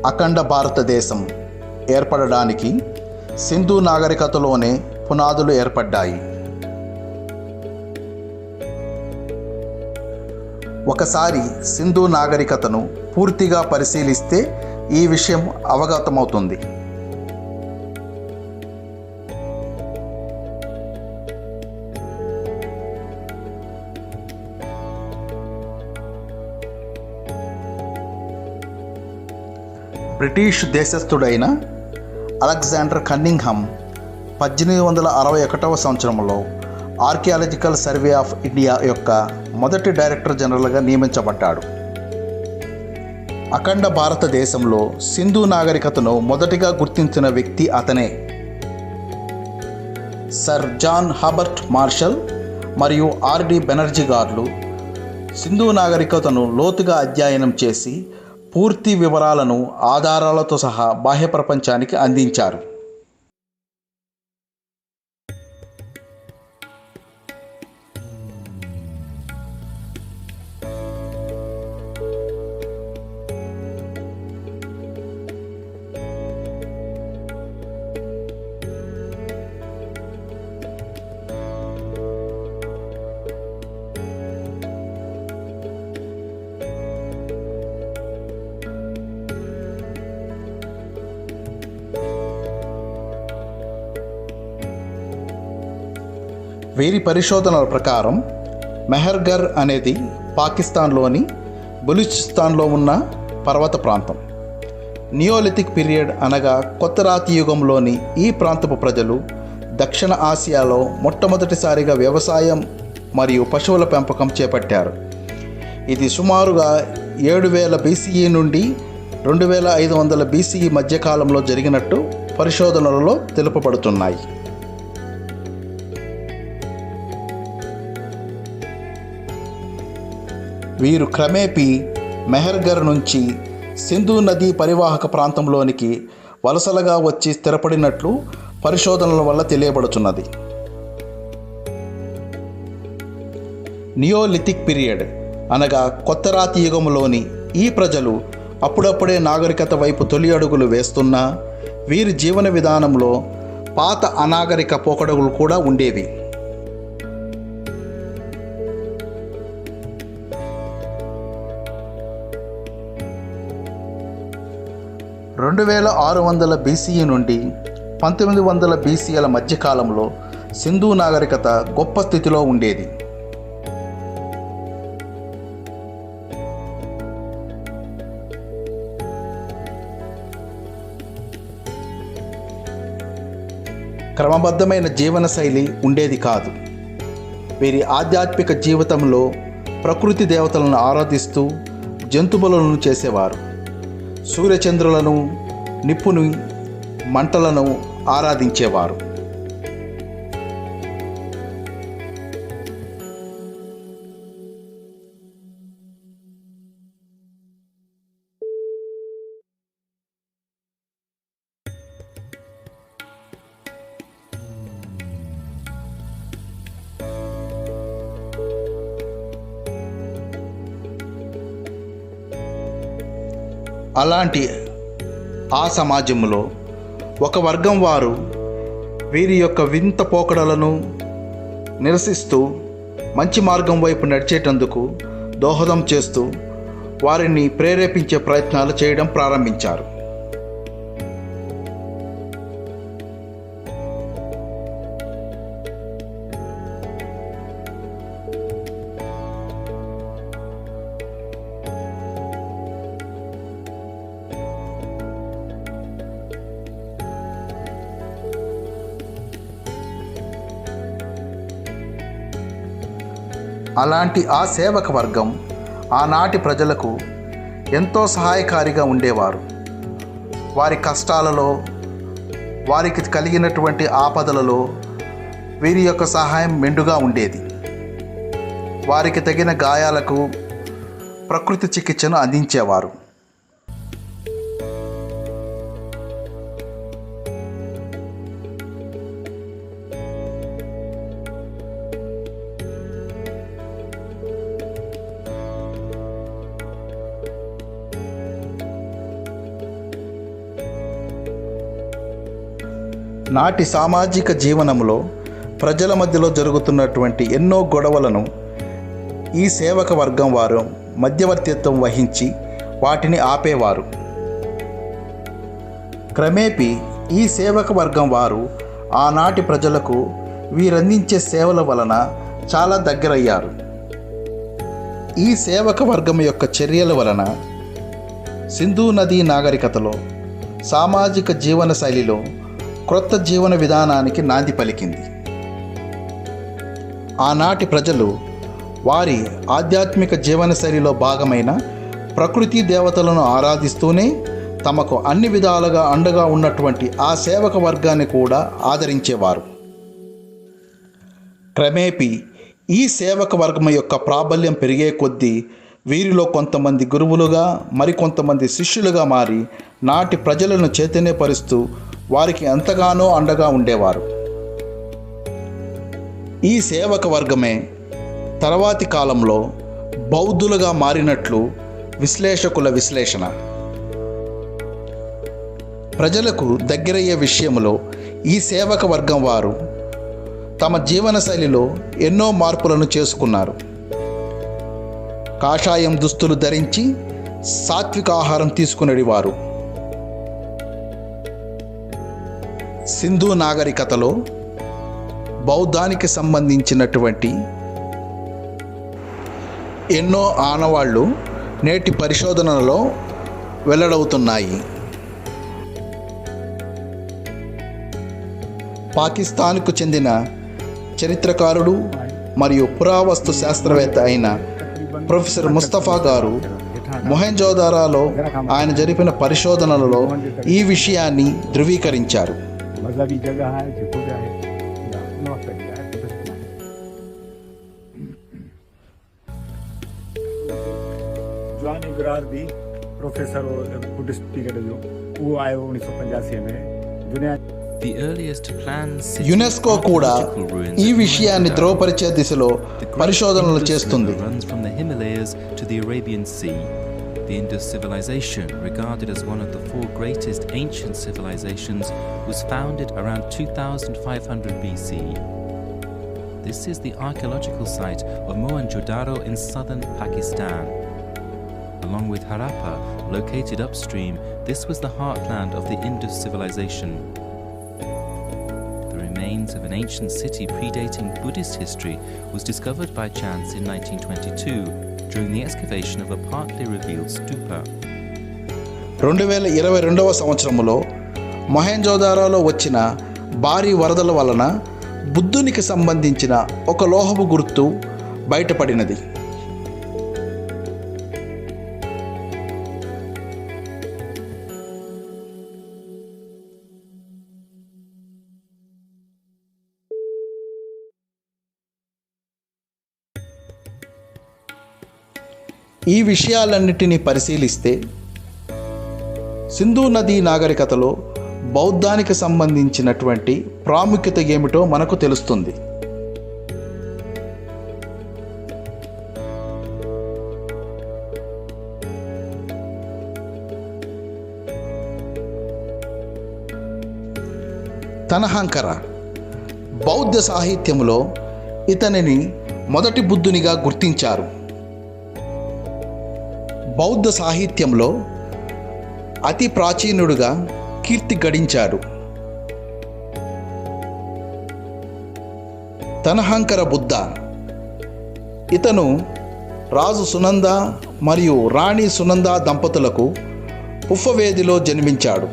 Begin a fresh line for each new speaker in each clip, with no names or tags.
అఖండ భారతదేశం ఏర్పడడానికి సింధు నాగరికతలోనే పునాదులు ఏర్పడ్డాయి. ఒకసారి సింధు నాగరికతను పూర్తిగా పరిశీలిస్తే ఈ విషయం అవగతమవుతుంది. బ్రిటిష్ దేశస్థుడైన అలెగ్జాండర్ కన్నింగ్హామ్ 1861 సంవత్సరంలో ఆర్కియాలజికల్ సర్వే ఆఫ్ ఇండియా యొక్క మొదటి డైరెక్టర్ జనరల్గా నియమించబడ్డాడు. అఖండ భారతదేశంలో సింధు నాగరికతను మొదటిగా గుర్తించిన వ్యక్తి అతనే. సర్ జాన్ హర్బర్ట్ మార్షల్ మరియు ఆర్డి బెనర్జీ గారు సింధు నాగరికతను లోతుగా అధ్యయనం చేసి పూర్తి వివరాలను ఆధారాలతో సహా బాహ్య ప్రపంచానికి అందించారు. వీరి పరిశోధనల ప్రకారం మెహర్గర్ అనేది పాకిస్తాన్లోని బలూచిస్తాన్లో ఉన్న పర్వత ప్రాంతం. నియోలిథిక్ పీరియడ్ అనగా కొత్త రాతి యుగంలోని ఈ ప్రాంతపు ప్రజలు దక్షిణ ఆసియాలో మొట్టమొదటిసారిగా వ్యవసాయం మరియు పశువుల పెంపకం చేపట్టారు. ఇది సుమారుగా 7000 BCE నుండి 2500 BCE మధ్యకాలంలో జరిగినట్టు పరిశోధనలలో తెలుపబడుతున్నాయి. వీరు క్రమేపీ మెహర్గర్ నుంచి సింధు నదీ పరివాహక ప్రాంతంలోనికి వలసలుగా వచ్చి స్థిరపడినట్లు పరిశోధనల వల్ల తెలియబడుతున్నది. నియోలిథిక్ పీరియడ్ అనగా కొత్త రాతి యుగంలోని ఈ ప్రజలు అప్పుడప్పుడే నాగరికత వైపు తొలి అడుగులు వేస్తున్నా వీరి జీవన విధానంలో పాత అనాగరిక పోకడలు కూడా ఉండేవి. 2600 BCE నుండి 1900 BCEల మధ్యకాలంలో సింధు నాగరికత గొప్ప స్థితిలో ఉండేది. క్రమబద్ధమైన జీవనశైలి ఉండేది కాదు. వీరి ఆధ్యాత్మిక జీవితంలో ప్రకృతి దేవతలను ఆరాధిస్తూ జంతుబలులను చేసేవారు. సూర్యచంద్రులను, నిప్పును, మంటలను ఆరాధించేవారు. అలాంటి ఆ సమాజంలో ఒక వర్గం వారు వీరి యొక్క వింత పోకడలను నిరసిస్తూ మంచి మార్గం వైపు నడిచేటందుకు దోహదం చేస్తూ వారిని ప్రేరేపించే ప్రయత్నాలు చేయడం ప్రారంభించారు. అలాంటి ఆ సేవక వర్గం ఆనాటి ప్రజలకు ఎంతో సహాయకారిగా ఉండేవారు. వారి కష్టాలలో, వారికి కలిగినటువంటి ఆపదలలో వీరి యొక్క సహాయం మెండుగా ఉండేది. వారికి తగిన గాయాలకు ప్రకృతి చికిత్సను అందించేవారు. నాటి సామాజిక జీవనంలో ప్రజల మధ్యలో జరుగుతున్నటువంటి ఎన్నో గొడవలను ఈ సేవక వర్గం వారు మధ్యవర్తిత్వం వహించి వాటిని ఆపేవారు. క్రమేపీ ఈ సేవక వర్గం వారు ఆనాటి ప్రజలకు వీరందించే సేవల వలన చాలా దగ్గరయ్యారు. ఈ సేవక వర్గం యొక్క చర్యల వలన సింధు నదీ నాగరికతలో సామాజిక జీవన శైలిలో క్రొత్త జీవన విధానానికి నాంది పలికింది. ఆనాటి ప్రజలు వారి ఆధ్యాత్మిక జీవనశైలిలో భాగమైన ప్రకృతి దేవతలను ఆరాధిస్తూనే తమకు అన్ని విధాలుగా అండగా ఉన్నటువంటి ఆ సేవక వర్గాన్ని కూడా ఆదరించేవారు. క్రమేపీ ఈ సేవక వర్గం యొక్క ప్రాబల్యం పెరిగే కొద్దీ వీరిలో కొంతమంది గురువులుగా మరికొంతమంది శిష్యులుగా మారి నాటి ప్రజలను చైతన్యపరుస్తూ వారికి ఎంతగానో అండగా ఉండేవారు. ఈ సేవక వర్గమే తర్వాతి కాలంలో బౌద్ధులుగా మారినట్లు విశ్లేషకుల విశ్లేషణ. ప్రజలకు దగ్గరయ్యే విషయంలో ఈ సేవక వర్గం వారు తమ జీవనశైలిలో ఎన్నో మార్పులను చేసుకున్నారు. కాషాయం దుస్తులు ధరించి సాత్విక ఆహారం తీసుకునేవారు. సింధు నాగరికతలో బౌద్ధానికి సంబంధించినటువంటి ఎన్నో ఆనవాళ్లు నేటి పరిశోధనలలో వెల్లడవుతున్నాయి. పాకిస్తాన్కు చెందిన చరిత్రకారుడు మరియు పురావస్తు శాస్త్రవేత్త అయిన ప్రొఫెసర్ ముస్తఫా గారు మొహెంజోదారోలో ఆయన జరిపిన పరిశోధనలలో ఈ విషయాన్ని ధృవీకరించారు.
प्रोफेसर बुद्धिस्ट पीरियड जो वो आए 1985 में दुनिया
యునెస్కో కూడా ఈ విషయాన్ని ధృవపరిచే దిశలో పరిశోధనలు చేస్తుంది.
The Indus civilization, regarded as one of the four greatest ancient civilizations, was founded around 2500 BC. This is the archaeological site of Mohenjo-daro in southern Pakistan. Along with Harappa, located upstream, this was the heartland of the Indus civilization. The remains of an ancient city predating Buddhist history was discovered by chance in 1922 during the excavation of a partly revealed stupa.
2022వ సంవత్సరంలో మొహెంజోదారోలో వచ్చిన భారీ వరదల వలన బుద్ధునికి సంబంధించిన ఒక లోహపు గుర్తు బయటపడినది. ఈ విషయాలన్నిటినీ పరిశీలిస్తే సింధు నదీ నాగరికతలో బౌద్ధానికి సంబంధించినటువంటి ప్రాముఖ్యత ఏమిటో మనకు తెలుస్తుంది. తనహంకర బౌద్ధ సాహిత్యంలో ఇతనిని మొదటి బుద్ధునిగా గుర్తించారు. బౌద్ధ సాహిత్యంలో అతి ప్రాచీనుడుగా కీర్తి గడించాడు. తనహంకర బుద్ధ ఇతను రాజు సునంద మరియు రాణి సునంద దంపతులకు పుఫవేదిలో జన్మించాడు.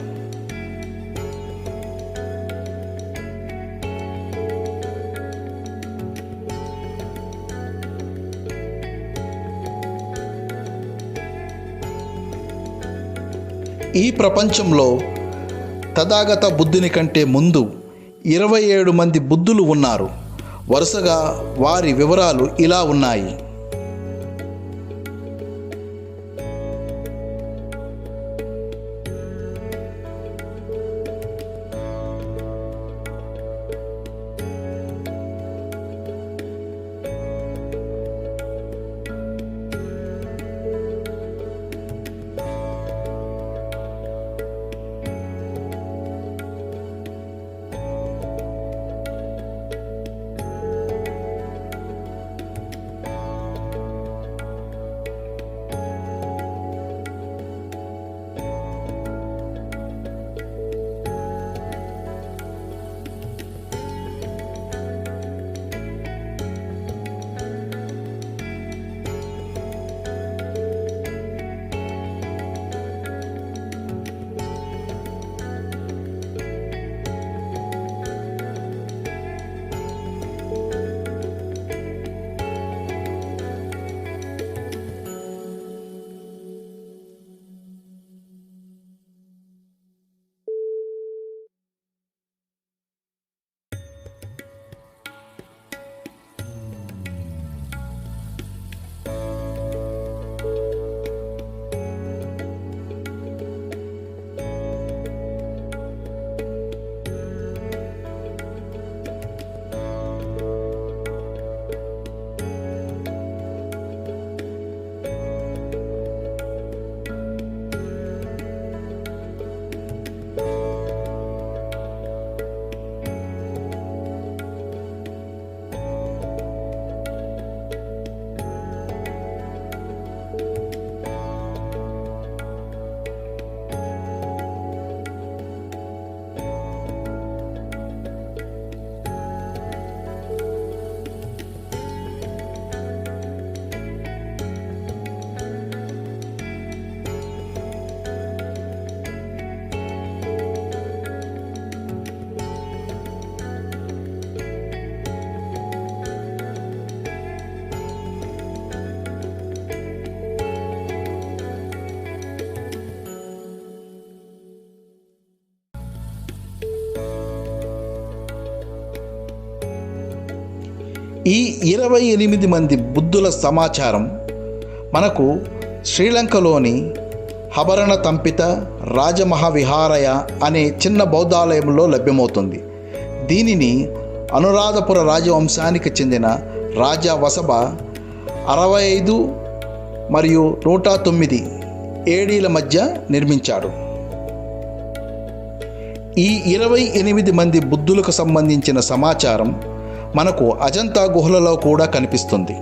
ఈ ప్రపంచంలో తథాగత బుద్ధుని కంటే ముందు 27 మంది బుద్ధులు ఉన్నారు. వరుసగా వారి వివరాలు ఇలా ఉన్నాయి. ఈ 28 మంది బుద్ధుల సమాచారం మనకు శ్రీలంకలోని హబరణ తంపిత రాజమహావిహారయ అనే చిన్న బౌద్ధాలయంలో లభ్యమవుతుంది. దీనిని అనురాధపుర రాజవంశానికి చెందిన రాజా వసభ 65 మరియు 109 ఏడీల మధ్య నిర్మించాడు. ఈ 28 మంది బుద్ధులకు సంబంధించిన సమాచారం మనకు అజంతా గుహలలో కూడా కనిపిస్తుంది.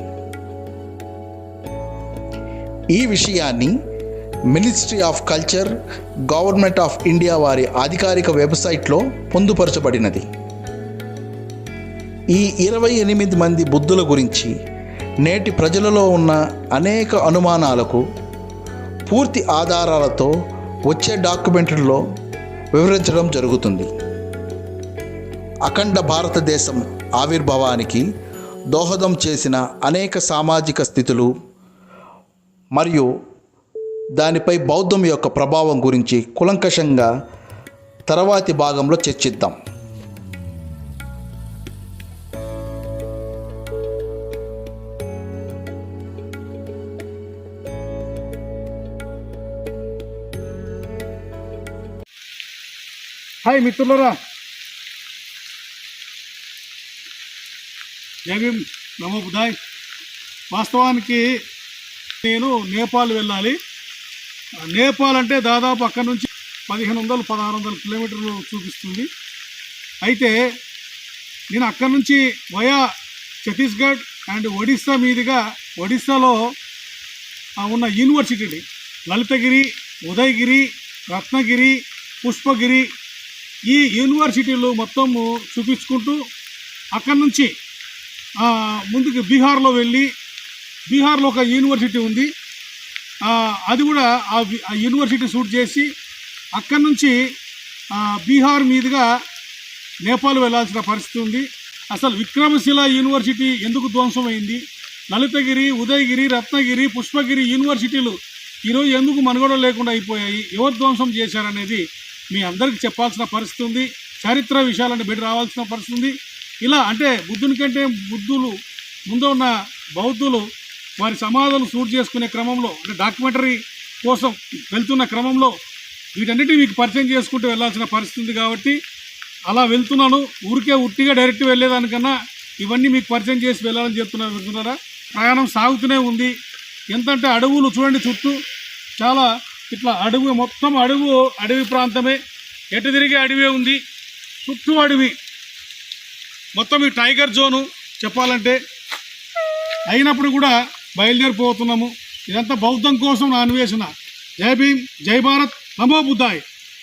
ఈ విషయాన్ని ministry of culture, government of India వారి అధికారిక వెబ్సైట్లో పొందుపరచబడినది. ఈ 28 మంది బుద్ధుల గురించి నేటి ప్రజలలో ఉన్న అనేక అనుమానాలకు పూర్తి ఆధారాలతో వచ్చే డాక్యుమెంటరీలో వివరించడం జరుగుతుంది. అఖండ భారతదేశం ఆవిర్భావానికి దోహదం చేసిన అనేక సామాజిక స్థితులు మరియు దానిపై బౌద్ధం యొక్క ప్రభావం గురించి కూలంకషంగా తర్వాతి భాగంలో చర్చిద్దాం.
హాయ్ మిత్రులరా, జై భీమ్, నమో బుద్ధాయ్. వాస్తవానికి నేను నేపాల్ వెళ్ళాలి. నేపాల్ అంటే దాదాపు అక్కడ నుంచి 1500-1600 కిలోమీటర్లు చూపిస్తుంది. అయితే నేను అక్కడ నుంచి వయా ఛత్తీస్గఢ్ అండ్ ఒడిస్సా మీదుగా ఒడిస్సాలో ఉన్న యూనివర్సిటీ లలితగిరి, ఉదయగిరి, రత్నగిరి, పుష్పగిరి ఈ యూనివర్సిటీలు మొత్తము చూపించుకుంటూ అక్కడి నుంచి ముందుకు బీహార్లో వెళ్ళి, బీహార్లో ఒక యూనివర్సిటీ ఉంది, అది కూడా ఆ యూనివర్సిటీ షూట్ చేసి అక్కడి నుంచి బీహార్ మీదుగా నేపాల్ వెళ్ళాల్సిన పరిస్థితి ఉంది. అసలు విక్రమశిల యూనివర్సిటీ ఎందుకు ధ్వంసమైంది, లలితగిరి, ఉదయగిరి, రత్నగిరి, పుష్పగిరి యూనివర్సిటీలు ఈరోజు ఎందుకు మనుగడ లేకుండా అయిపోయాయి, ఎవరు ధ్వంసం చేశారనేది మీ అందరికీ చెప్పాల్సిన పరిస్థితి ఉంది. చరిత్ర విషయాలను బయట రావాల్సిన పరిస్థితి ఉంది. ఇలా అంటే బుద్ధుని కంటే బుద్ధులు ముందు ఉన్న బౌద్ధులు వారి సమాధులు షూట్ చేసుకునే క్రమంలో, అంటే డాక్యుమెంటరీ కోసం వెళ్తున్న క్రమంలో వీటన్నిటిని మీకు పరిచయం చేసుకుంటూ వెళ్ళాల్సిన పరిస్థితి ఉంది. కాబట్టి అలా వెళ్తున్నాను. ఊరికే ఉట్టిగా డైరెక్ట్ వెళ్ళేదానికన్నా ఇవన్నీ మీకు పరిచయం చేసి వెళ్ళాలని చెప్తున్నాను. వెళ్తున్నారా, ప్రయాణం సాగుతూనే ఉంది. ఎంతంటే అడవులు చూడండి, చుట్టూ చాలా ఇట్లా అడవి, మొత్తం అడవి ప్రాంతమే, ఎటు తిరిగే అడవే ఉంది, చుట్టూ అడవి, మొత్తం ఈ టైగర్ జోను చెప్పాలంటే. అయినప్పుడు కూడా బయలుదేరిపోతున్నాము. ఇదంతా బౌద్ధం కోసం నా అన్వేషణ. జై భీమ్, జై భారత్, నమో బుద్ధాయ్.